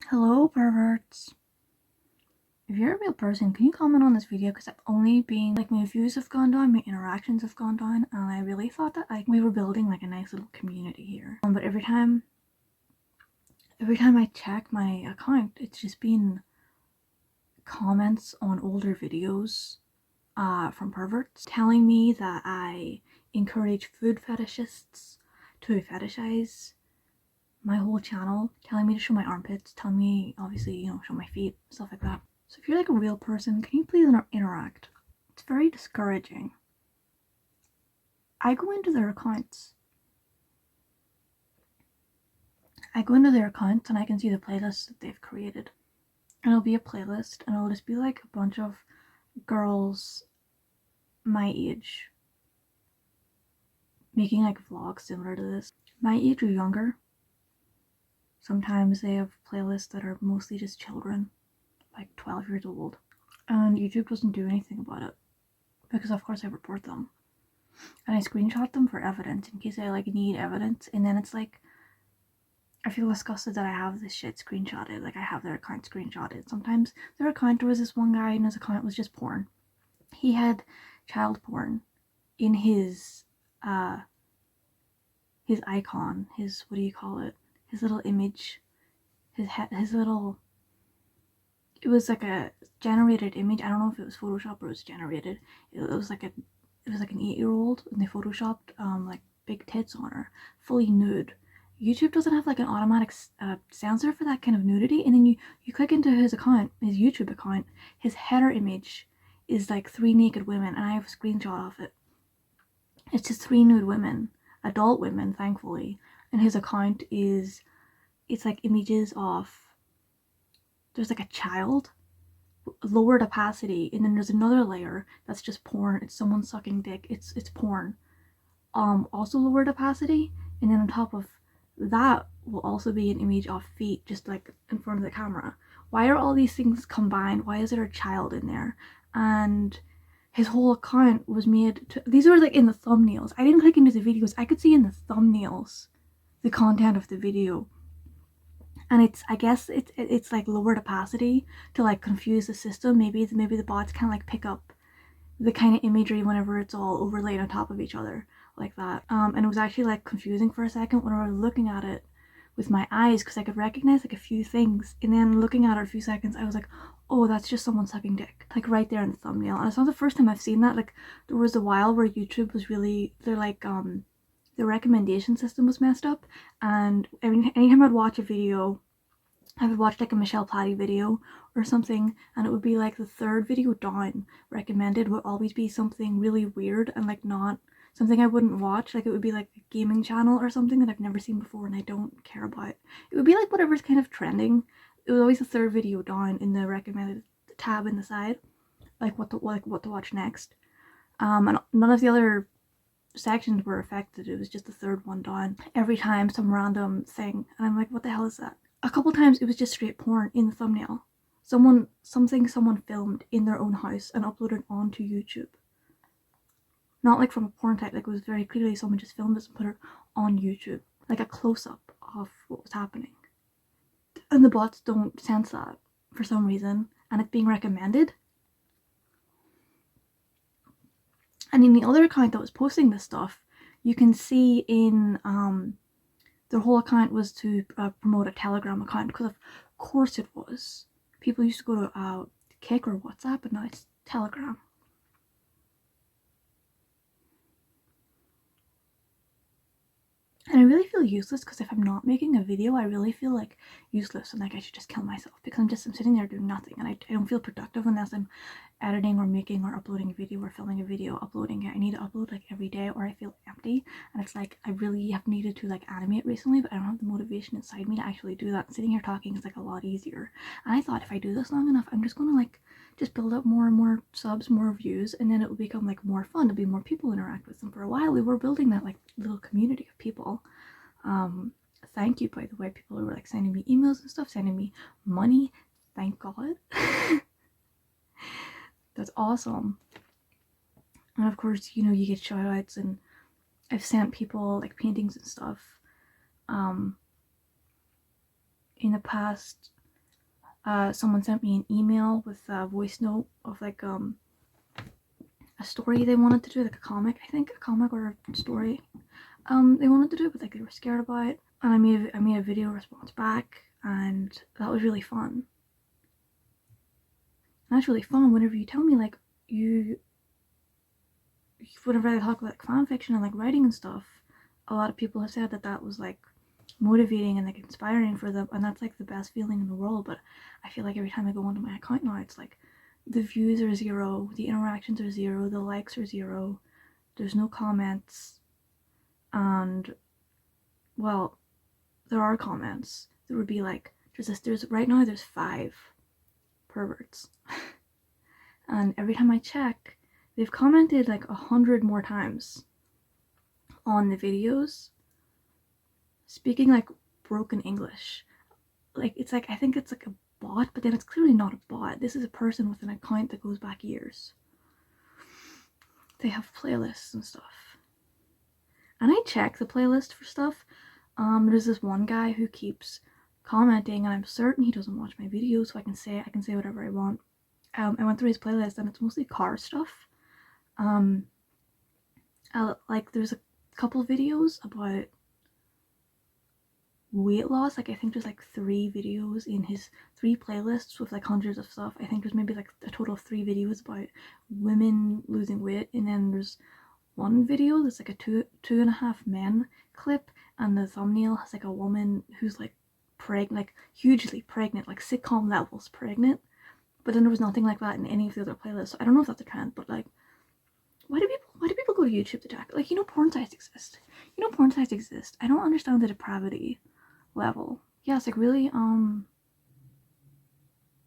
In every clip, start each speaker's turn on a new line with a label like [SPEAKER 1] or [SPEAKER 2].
[SPEAKER 1] Hello, perverts. If you're a real person, can you comment on this video? Because I've only been, my views have gone down, my interactions have gone down, and I really thought that we were building a nice little community here. But every time I check my account, it's just been comments on older videos from perverts telling me that I encourage food fetishists to fetishize my whole channel, telling me to show my armpits, telling me, obviously, show my feet, stuff like that. So if you're a real person, can you please interact? It's very discouraging. I go into their accounts. And I can see the playlists that they've created. And it'll be a playlist, and it'll just be a bunch of girls my age making vlogs similar to this. My age or younger. Sometimes they have playlists that are mostly just children, 12 years old. And YouTube doesn't do anything about it. Because of course I report them. And I screenshot them for evidence in case I need evidence. And then it's I feel disgusted that I have this shit screenshotted. I have their account screenshotted. Sometimes their account, there was this one guy and his account was just porn. He had child porn in his icon, his, what do you call it? His little image, his little, it was a generated image. I don't know if it was Photoshop or it was generated. It was an 8-year-old, and they photoshopped big tits on her, fully nude. YouTube doesn't have an automatic censor for that kind of nudity, and then you click into his account, his YouTube account, his header image is 3 naked women, and I have a screenshot of it. It's just 3 nude women, adult women, thankfully. And his account is, it's images of, there's a child, lowered opacity, and then there's another layer that's just porn. It's someone sucking dick. It's porn. Also lowered opacity, and then on top of that will also be an image of feet, just in front of the camera. Why are all these things combined? Why is there a child in there? And his whole account was made to, these were in the thumbnails. I didn't click into the videos. I could see in the thumbnails the content of the video, and I guess it's lowered opacity to confuse the system. Maybe the bots can pick up the kind of imagery whenever it's all overlaid on top of each other like that. And it was actually confusing for a second when I was looking at it with my eyes, because I could recognize a few things, and then looking at it a few seconds I was oh, that's just someone sucking dick, right there in the thumbnail. And it's not the first time I've seen that. There was a while where YouTube was really, the recommendation system was messed up, and anytime I'd watch a video, I would watch a Michelle Platty video or something, and it would be the 3rd video down recommended would always be something really weird and not something I wouldn't watch. It would be a gaming channel or something that I've never seen before and I don't care about. It would be whatever's kind of trending. It was always the 3rd video down in the recommended tab in the side, what to watch next. And none of the other sections were affected. It was just the 3rd one down every time, some random thing, and I'm what the hell is that? A couple times it was just straight porn in the thumbnail. Something someone filmed in their own house and uploaded onto YouTube. Not from a porn type, it was very clearly someone just filmed this and put it on YouTube. A close-up of what was happening. And the bots don't sense that for some reason, and it's being recommended. And in the other account that was posting this stuff, you can see in their whole account was to promote a Telegram account, because of course it was. People used to go to Kik or WhatsApp, but now it's Telegram. And I really feel useless, because if I'm not making a video, I really feel useless and I should just kill myself, because I'm sitting there doing nothing, and I don't feel productive unless I'm editing or making or uploading a video or filming a video, uploading it. I need to upload every day, or I feel empty, and it's I really have needed to animate recently, but I don't have the motivation inside me to actually do that. Sitting here talking is a lot easier, and I thought if I do this long enough, I'm just gonna just build up more and more subs, more views, and then it will become more fun. There'll be more people interact with them. For a while we were building that little community of people. Thank you, by the way, people who were sending me emails and stuff, sending me money, thank God. That's awesome. And of course, you get shout outs, and I've sent people paintings and stuff in the past someone sent me an email with a voice note of like a story they wanted to do, like a comic, I think, a comic or a story. They wanted to do, but like they were scared about it, and I made a video response back, and that was really fun. And that's really fun whenever you tell me like whenever I talk about like fan fiction and like writing and stuff, a lot of people have said that that was like motivating and like inspiring for them, and that's like the best feeling in the world. But I feel like every time I go onto my account now, it's like the views are 0, the interactions are 0, the likes are 0, there's no comments, and well, there are comments. There would be like there's right now there's 5 perverts, and every time I check, they've commented like 100 more times on the videos, speaking like broken English. Like it's like I think it's like a bot, but then it's clearly not a bot. This is a person with an account that goes back years. They have playlists and stuff, and I check the playlist for stuff. There's this one guy who keeps commenting, and I'm certain he doesn't watch my videos, so I can say whatever I want. I went through his playlist, and it's mostly car stuff. Like there's a couple videos about weight loss. Like I think there's like 3 videos in his 3 playlists with like hundreds of stuff. I think there's maybe like a total of 3 videos about women losing weight, and then there's one video that's like a two and a half men clip, and the thumbnail has like a woman who's like pregnant, like hugely pregnant, like sitcom levels pregnant. But then there was nothing like that in any of the other playlists. So I don't know if that's a trend, but like, why do people go to YouTube to check? Like, porn sites exist. Porn sites exist. I don't understand the depravity level. Yeah, it's like really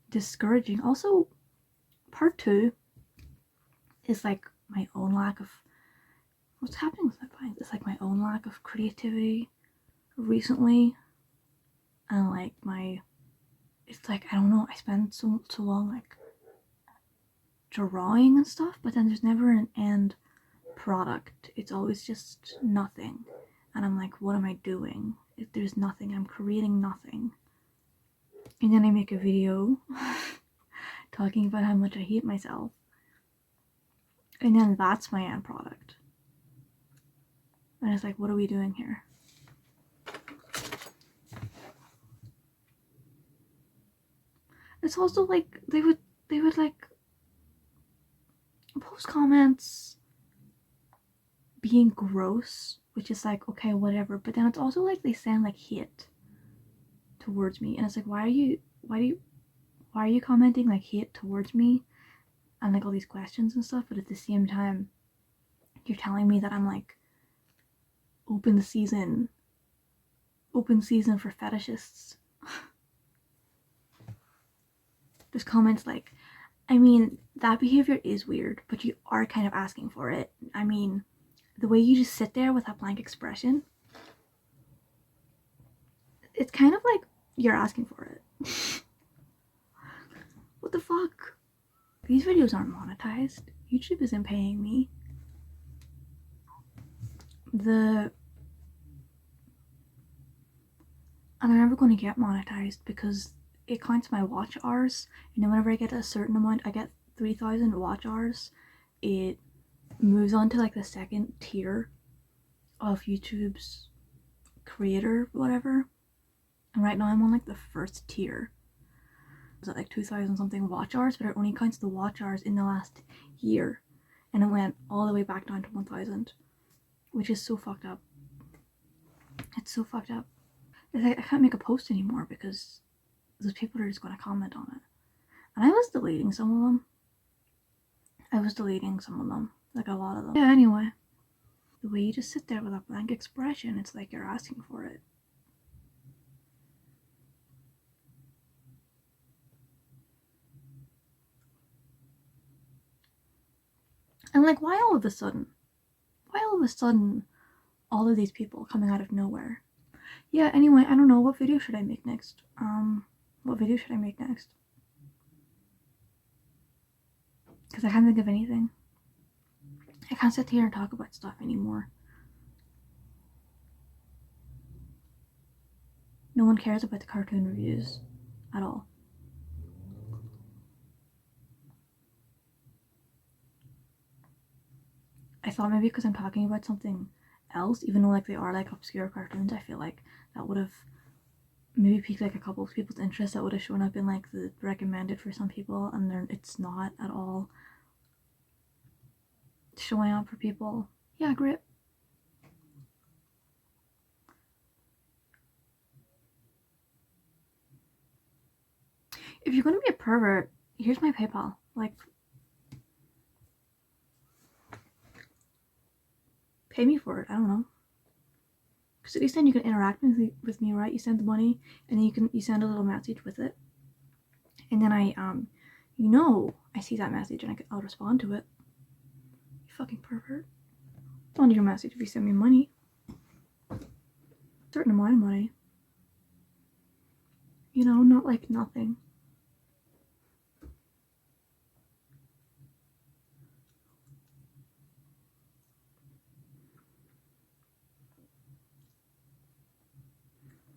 [SPEAKER 1] discouraging. Also, part 2 is like my own lack of what's happening with my mind. It's like my own lack of creativity recently, and like it's like I don't know. I spend so long like drawing and stuff, but then there's never an end product. It's always just nothing, and I'm like, what am I doing? If there's nothing, I'm creating nothing. And then I make a video talking about how much I hate myself, and then that's my end product. And it's like, what are we doing here? It's also like they would like post comments being gross, which is like, okay, whatever, but then it's also like they sound like hate towards me, and it's like, why are you commenting like hate towards me and like all these questions and stuff, but at the same time you're telling me that I'm like open season for fetishists. There's comments like, I mean, that behavior is weird, but you are kind of asking for it. I mean, the way you just sit there with that blank expression, it's kind of like you're asking for it. What the fuck? These videos aren't monetized. YouTube isn't paying me. And I'm never going to get monetized because it counts my watch hours, and then whenever I get a certain amount, I get 3,000 watch hours, it moves on to like the second tier of YouTube's creator whatever, and right now I'm on like the first tier. It's at like 2,000 something watch hours, but it only counts the watch hours in the last year, and it went all the way back down to 1,000, which is so fucked up. It's so fucked up. It's like I can't make a post anymore because those people are just going to comment on it. And I was deleting some of them. Like a lot of them. Yeah, anyway. The way you just sit there with a blank expression, it's like you're asking for it. And like, why all of a sudden all of these people coming out of nowhere? Yeah, anyway, I don't know, what video should I make next? Because I can't think of anything. I can't sit here and talk about stuff anymore. No one cares about the cartoon reviews at all. I thought maybe because I'm talking about something else, even though like they are like obscure cartoons, I feel like that would have maybe piqued like a couple of people's interest, that would have shown up in like the recommended for some people, and then it's not at all showing up for people. Yeah, grip. If you're gonna be a pervert, here's my PayPal. Like, pay me for it. I don't know. Because at least then you can interact with me, right? You send the money, and then you send a little message with it, and then I see that message and I'll respond to it. You fucking pervert. I'll need your message if you send me money. A certain amount of money. You know, not like nothing.